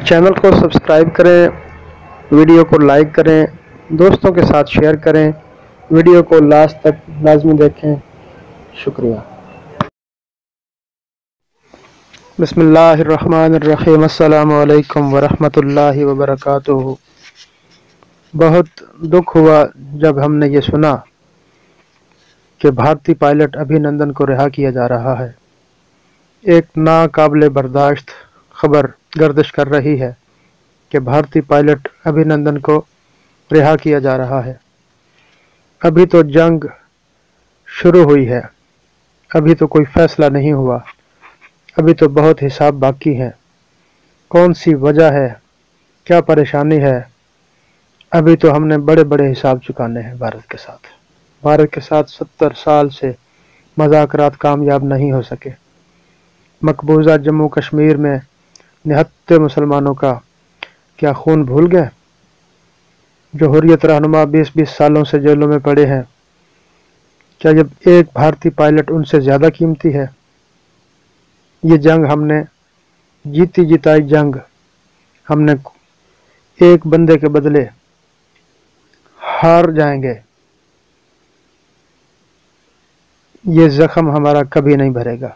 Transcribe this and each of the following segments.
Channel کو subscribe کریں، video کو لائک کریں، دوستوں کے ساتھ شیئر کریں، ویڈیو کو لاسٹ تک لازمی دیکھیں۔ شکریہ۔ بسم اللہ الرحمن الرحیم۔ السلام علیکم ورحمۃ اللہ وبرکاتہ۔ بہت دکھ ہوا جب ہم نے یہ سنا کہ بھارتی پائلٹ ابھینندن کو رہا کیا جا رہا ہے۔ ایک ناقابل برداشت خبر گردش کر رہی ہے کہ بھارتی پائلٹ ابھینندن کو رہا کیا جا رہا ہے۔ ابھی تو جنگ شروع ہوئی ہے، ابھی تو کوئی فیصلہ نہیں ہوا، ابھی تو بہت حساب باقی ہیں۔ کون سی وجہ ہے، کیا پریشانی ہے؟ ابھی تو ہم نے بڑے بڑے حساب چکانے ہیں بھارت کے ساتھ 70 سال سے مذاکرات کامیاب نہیں ہو سکے۔ مقبوضہ جموں کشمیر میں نہتے مسلمانوں کا کیا خون بھول گئے؟ جو حریت رہنما 20 سالوں سے جیلوں میں پڑے ہیں، کیا جب ایک بھارتی پائلٹ ان سے زیادہ قیمتی ہے؟ یہ جنگ ہم نے جیتی جتائی جنگ، ہم نے ایک بندے کے بدلے ہار جائیں گے، یہ زخم ہمارا کبھی نہیں بھرے گا۔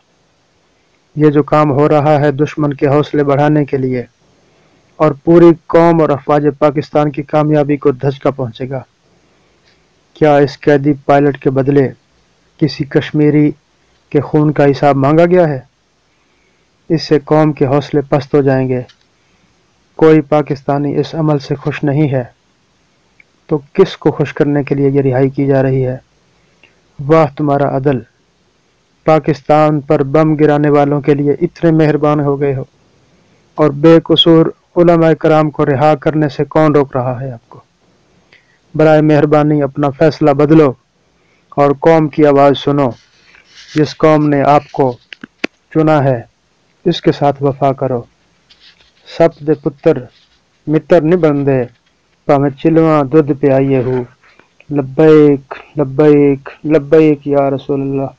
یہ جو کام ہو رہا ہے دشمن کے حوصلے بڑھانے کے لیے اور پوری قوم اور افواج پاکستان کی کامیابی کو دھچکا پہنچے گا۔ کیا اس قیدی پائلٹ کے بدلے کسی کشمیری کے خون کا حساب مانگا گیا ہے؟ اس سے قوم کے حوصلے پست ہو جائیں گے۔ کوئی پاکستانی اس عمل سے خوش نہیں ہے، تو کس کو خوش کرنے کے لیے یہ رہائی کی جا رہی ہے؟ واہ تمہارا عدل! پاکستان پر بم گرانے والوں کے لیے اتنے مہربان ہو گئے ہو، اور بے قصور علماء کرام کو رہا کرنے سے کون روک رہا ہے آپ کو؟ برائے مہربانی اپنا فیصلہ بدلو اور قوم کی آواز سنو۔ جس قوم نے آپ کو چنا ہے اس کے ساتھ وفا کرو۔ سپ دے پتر متر نہیں بندے، پاویں چلواں دودھ پیائیے ہو۔ لبیک لبیک لبیک یا رسول اللہ۔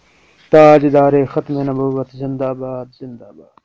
تاجدار ختم نبوت زندہ باد زندہ باد۔